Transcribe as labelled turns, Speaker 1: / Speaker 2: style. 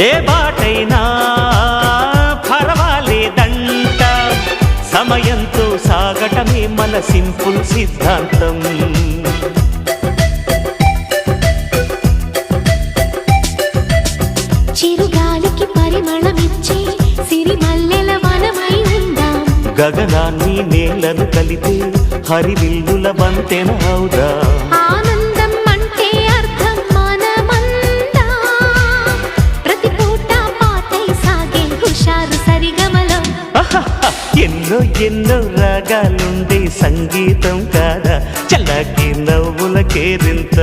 Speaker 1: ఏ బాటైనా పర్వాలేదంట, సమయంతో సాగటమే మన సింపుల్ సిద్ధాంతం.
Speaker 2: చిరుగాలికి పరిమళమిచ్చే సిరిమల్లెల వనమై ఉందాం,
Speaker 1: గగనాన్ని నేలను కలిపే హరివిల్లుల బంతెన అవుదాం.
Speaker 2: ఆనందం అంటే అర్థం మనమందా, ప్రతి పూట పాటై సాగే హుషారు సరిగమలో.
Speaker 1: ఎన్నో ఎన్నో రాగాలుండే సంగీతం కాదా, చల్లకి నవ్వుల కేరింత.